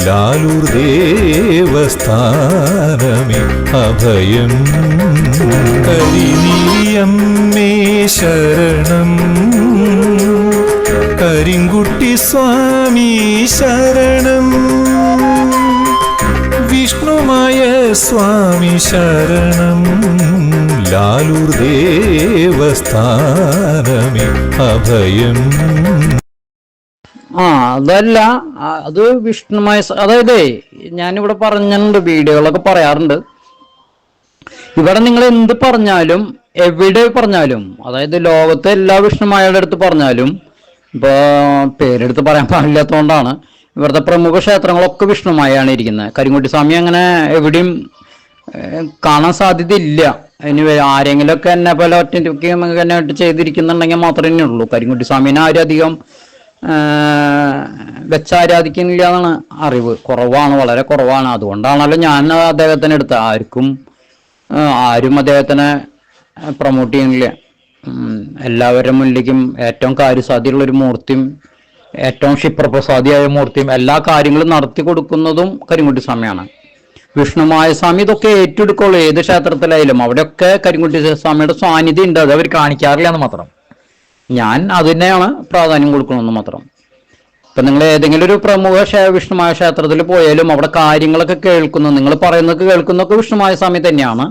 ലാലൂർ ദേവസ്ഥാനമേ അഭയം. കരിനീലിയമ്മേ ശരണം, കരിങ്കുട്ടി സ്വാമി ശരണം, വിഷ്ണുമായ സ്വാമി ശരണം, ലാലൂർ ദേവസ്ഥാനമേ അഭയം. അതല്ല, അത് വിഷ്ണുമായ, അതായത് ഞാനിവിടെ പറഞ്ഞിട്ടുണ്ട്, വീഡിയോകളൊക്കെ പറയാറുണ്ട്. ഇവിടെ നിങ്ങൾ എന്ത് പറഞ്ഞാലും എവിടെ പറഞ്ഞാലും, അതായത് ലോകത്തെ എല്ലാ വിഷ്ണുമായയുടെ അടുത്ത് പറഞ്ഞാലും, ഇപ്പൊ പേരെടുത്ത് പറയാൻ പാടില്ലാത്തതുകൊണ്ടാണ്, ഇവിടുത്തെ പ്രമുഖ ക്ഷേത്രങ്ങളൊക്കെ വിഷ്ണുമായാണ് ഇരിക്കുന്നത്. കരിങ്കുട്ടി സ്വാമി അങ്ങനെ എവിടെയും കാണാൻ സാധ്യതയില്ല. ഇനി ആരെങ്കിലുമൊക്കെ എന്നെ പോലെ ഒറ്റയ്ക്ക് ചെയ്തിരിക്കുന്നുണ്ടെങ്കിൽ മാത്രമേ ഉള്ളൂ. കരിങ്കുട്ടി സ്വാമീനെ ആരും അധികം വെച്ചാരാധിക്കുന്നില്ല എന്നാണ് അറിവ്. കുറവാണ്, വളരെ കുറവാണ്. അതുകൊണ്ടാണല്ലോ ഞാൻ അദ്ദേഹത്തിനെ എടുത്ത. ആരും അദ്ദേഹത്തിനെ പ്രൊമോട്ട് ചെയ്യുന്നില്ല. എല്ലാവരുടെ മുന്നിലേക്കും ഏറ്റവും കാര്യസാധ്യതയുള്ളൊരു മൂർത്തിയും ഏറ്റവും ക്ഷിപ്രപ്രസാദിയായ മൂർത്തിയും എല്ലാ കാര്യങ്ങളും നടത്തി കൊടുക്കുന്നതും കരിങ്കുട്ടി സ്വാമിയാണ്. വിഷ്ണുമായ സ്വാമി ഇതൊക്കെ ഏറ്റെടുക്കുള്ളൂ. ഏത് ക്ഷേത്രത്തിലായാലും അവിടെയൊക്കെ കരിങ്കുട്ടി സ്വാമിയുടെ സാന്നിധ്യം ഉണ്ട്. അത് അവർ കാണിക്കാറില്ല എന്ന് മാത്രം. ഞാൻ അതിനെയാണ് പ്രാധാന്യം കൊടുക്കണമെന്ന് മാത്രം. ഇപ്പം നിങ്ങൾ ഏതെങ്കിലും ഒരു പ്രമുഖ വിഷ്ണുമായ ക്ഷേത്രത്തിൽ പോയാലും അവിടെ കാര്യങ്ങളൊക്കെ കേൾക്കുന്നത്, നിങ്ങൾ പറയുന്നതൊക്കെ കേൾക്കുന്നതൊക്കെ വിഷ്ണുമായ സ്വാമി തന്നെയാണ്.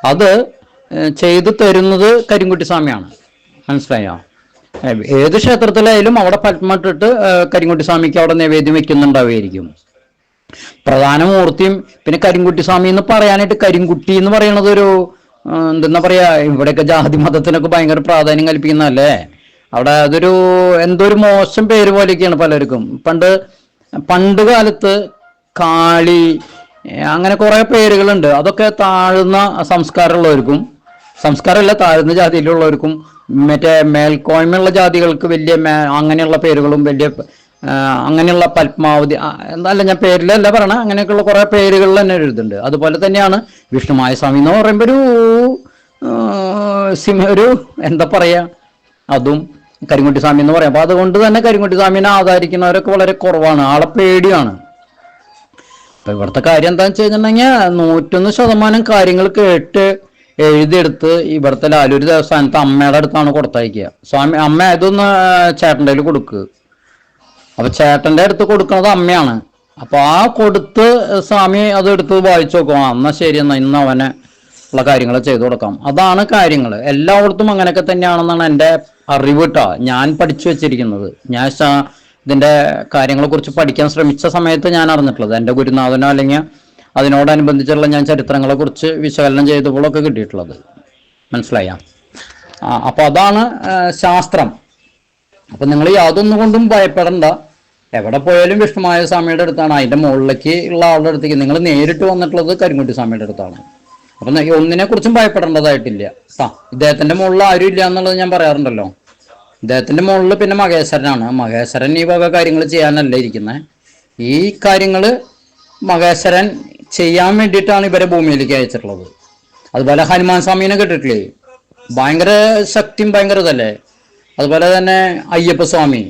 അത് ചെയ്തു തരുന്നത് കരിങ്കുട്ടി സ്വാമിയാണ്. മനസ്സിലായോ? ഏത് ക്ഷേത്രത്തിലായാലും അവിടെ പത്മട്ടിട്ട് കരിങ്കുട്ടി സ്വാമിക്ക് അവിടെ നൈവേദ്യം വെക്കുന്നുണ്ടാവുമായിരിക്കും. പ്രധാന മൂർത്തിയും പിന്നെ കരിങ്കുട്ടി സ്വാമി എന്ന് പറയാനായിട്ട്, കരിങ്കുട്ടി എന്ന് പറയുന്നത് ഒരു എന്തെന്നാ പറയാ, ഇവിടെയൊക്കെ ജാതി മതത്തിനൊക്കെ ഭയങ്കര പ്രാധാന്യം കൽപ്പിക്കുന്നതല്ലേ. അവിടെ അതൊരു എന്തോ ഒരു മോശം പേര് പോലെയൊക്കെയാണ് പലർക്കും. പണ്ട് കാലത്ത് കാളി അങ്ങനെ കുറെ പേരുകളുണ്ട്. അതൊക്കെ താഴ്ന്ന സംസ്കാരമുള്ളവർക്കും, സംസ്കാരമല്ല താഴ്ന്ന ജാതിയിലുള്ളവർക്കും, മറ്റേ മേൽക്കോയ്മയുള്ള ജാതികൾക്ക് വലിയ അങ്ങനെയുള്ള പേരുകളും വലിയ അങ്ങനെയുള്ള പത്മാവതി എന്നല്ല, ഞാൻ പേരിലല്ല പറയണ, അങ്ങനെയൊക്കെയുള്ള കുറെ പേരുകളിൽ തന്നെ എഴുതുന്നുണ്ട്. അതുപോലെ തന്നെയാണ് വിഷ്ണുമായ സ്വാമി എന്ന് പറയുമ്പോൾ ഒരു എന്താ പറയാ, അതും കരിങ്കുട്ടി സ്വാമി എന്ന് പറയാം. അപ്പൊ അതുകൊണ്ട് തന്നെ കരിങ്കുട്ടി സ്വാമിനെ ആദരിക്കുന്നവരൊക്കെ വളരെ കുറവാണ്. ആളെ പേടിയാണ്. അപ്പൊ ഇവിടുത്തെ കാര്യം എന്താണെന്ന് വെച്ച് കഴിഞ്ഞിട്ടുണ്ടെങ്കിൽ 101% കാര്യങ്ങൾ കേട്ട് എഴുതിയെടുത്ത് ഇവിടുത്തെ ലാലൂർ ദേവസ്ഥാനത്ത് അമ്മയുടെ അടുത്താണ് കൊടുത്തയക്കുക. സ്വാമി അമ്മ ഇതൊന്ന് ചേട്ടൻ്റെ കയ്യിൽ കൊടുക്കുക. അപ്പൊ ചേട്ടന്റെ അടുത്ത് കൊടുക്കുന്നത് അമ്മയാണ്. അപ്പൊ ആ കൊടുത്ത് സ്വാമി അത് എടുത്ത് വായിച്ചു നോക്കും. എന്നാ ശരി, എന്നാ ഇന്ന് അവനെ ഉള്ള കാര്യങ്ങൾ ചെയ്തു കൊടുക്കാം. അതാണ് കാര്യങ്ങൾ. എല്ലായിടത്തും അങ്ങനെയൊക്കെ തന്നെയാണെന്നാണ് എൻ്റെ അറിവ് കേട്ടോ. ഞാൻ പഠിച്ചു വെച്ചിരിക്കുന്നത്. ഞാൻ ഇതിന്റെ കാര്യങ്ങളെ കുറിച്ച് പഠിക്കാൻ ശ്രമിച്ച സമയത്ത് ഞാൻ അറിഞ്ഞിട്ടുള്ളത്, എൻ്റെ ഗുരുനാഥനോ അല്ലെങ്കിൽ അതിനോടനുബന്ധിച്ചുള്ള ഞാൻ ചരിത്രങ്ങളെ കുറിച്ച് വിശകലനം ചെയ്തപ്പോഴൊക്കെ കിട്ടിയിട്ടുള്ളത്. മനസ്സിലായ? അപ്പൊ അതാണ് ശാസ്ത്രം. അപ്പൊ നിങ്ങൾ യാതൊന്നും കൊണ്ടും ഭയപ്പെടണ്ട. എവിടെ പോയാലും വിഷ്ണുമായ സ്വാമിയുടെ അടുത്താണ്. അതിന്റെ മുകളിലേക്ക് ഉള്ള ആളുടെ അടുത്തേക്ക് നിങ്ങൾ നേരിട്ട് വന്നിട്ടുള്ളത് കരിങ്കുട്ടി സ്വാമിയുടെ അടുത്താണ്. അപ്പൊ ഒന്നിനെ കുറിച്ചും ഭയപ്പെടേണ്ടതായിട്ടില്ല. ഇദ്ദേഹത്തിന്റെ മുകളിൽ ആരും ഇല്ല എന്നുള്ളത് ഞാൻ പറയാറുണ്ടല്ലോ. ഇദ്ദേഹത്തിന്റെ മുകളിൽ പിന്നെ മഹേശ്വരനാണ്. മഹേശ്വരൻ ഈ വക കാര്യങ്ങൾ ചെയ്യാനല്ല ഇരിക്കുന്നത്. ഈ കാര്യങ്ങൾ മഹേശ്വരൻ ചെയ്യാൻ വേണ്ടിയിട്ടാണ് ഇവരെ ഭൂമിയിലേക്ക് അയച്ചിട്ടുള്ളത്. അതുപോലെ ഹനുമാൻ സ്വാമീനെ കേട്ടിട്ടില്ലേ? ഭയങ്കര ശക്തിയും ഭയങ്കര ഇതല്ലേ. അതുപോലെ തന്നെ അയ്യപ്പസ്വാമി,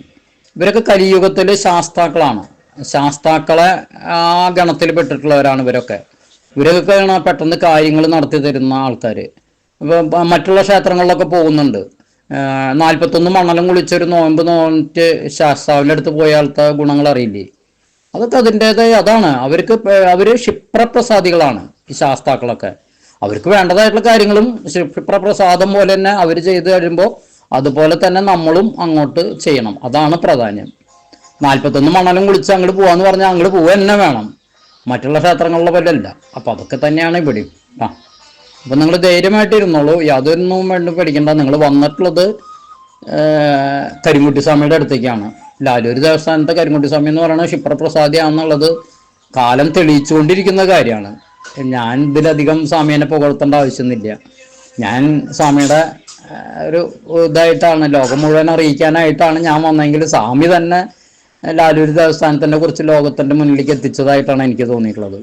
ഇവരൊക്കെ കലിയുഗത്തില് ശാസ്താക്കളാണ്. ശാസ്താക്കളെ ആ ഗണത്തിൽ പെട്ടിട്ടുള്ളവരാണ് ഇവരൊക്കെ. ഇവരൊക്കെ പെട്ടെന്ന് കാര്യങ്ങൾ നടത്തി തരുന്ന ആൾക്കാർ. ഇപ്പം മറ്റുള്ള ക്ഷേത്രങ്ങളിലൊക്കെ പോകുന്നുണ്ട്. 41 മണ്ഡലം കുളിച്ചൊരു നോമ്പ് നോറ്റ് ശാസ്താവിൻ്റെ അടുത്ത് പോയ ആൾക്കാർ ഗുണങ്ങൾ അറിയില്ലേ? അതൊക്കെ അതിൻ്റെതായ അതാണ്. അവര് ക്ഷിപ്രപ്രസാദികളാണ് ഈ ശാസ്താക്കളൊക്കെ. അവർക്ക് വേണ്ടതായിട്ടുള്ള കാര്യങ്ങളും ക്ഷിപ്രപ്രസാദം പോലെ തന്നെ അവർ ചെയ്ത് കഴിയുമ്പോൾ അതുപോലെ തന്നെ നമ്മളും അങ്ങോട്ട് ചെയ്യണം. അതാണ് പ്രാധാന്യം. 41 മണ്ഡലം കുളിച്ച് അങ്ങോട്ട് പോവാന്ന് പറഞ്ഞാൽ അങ്ങോട്ട് പോവുക തന്നെ വേണം. മറ്റുള്ള ക്ഷേത്രങ്ങളിലെ പോലെ അല്ല. അപ്പൊ അതൊക്കെ തന്നെയാണ് ഇവിടെയും. അപ്പൊ നിങ്ങൾ ധൈര്യമായിട്ട് ഇരുന്നോളൂ. യാതൊന്നും വേണ്ടി പഠിക്കണ്ട. നിങ്ങൾ വന്നിട്ടുള്ളത് കരിങ്കുട്ടി സ്വാമിയുടെ അടുത്തേക്കാണ്. ലാലൂർ ദേവസ്ഥാനത്തെ കരിങ്കുട്ടി സ്വാമി എന്ന് പറയുന്നത് ക്ഷിപ്രപ്രസാദിയാണെന്നുള്ളത് കാലം തെളിയിച്ചുകൊണ്ടിരിക്കുന്ന കാര്യമാണ്. ഞാൻ ഇതിലധികം സ്വാമിയെ പുകഴ്ത്തേണ്ട ആവശ്യമൊന്നുമില്ല. ഞാൻ സ്വാമിയുടെ ഒരു ഇതായിട്ടാണ്, ലോകം മുഴുവൻ അറിയിക്കാനായിട്ടാണ് ഞാൻ വന്നെങ്കിൽ സ്വാമി തന്നെ ലാലൂർ ദേവസ്ഥാനത്തിനെ കുറിച്ച് ലോകത്തിന്റെ മുന്നിലേക്ക് എത്തിച്ചതായിട്ടാണ് എനിക്ക് തോന്നിയിട്ടുള്ളത്.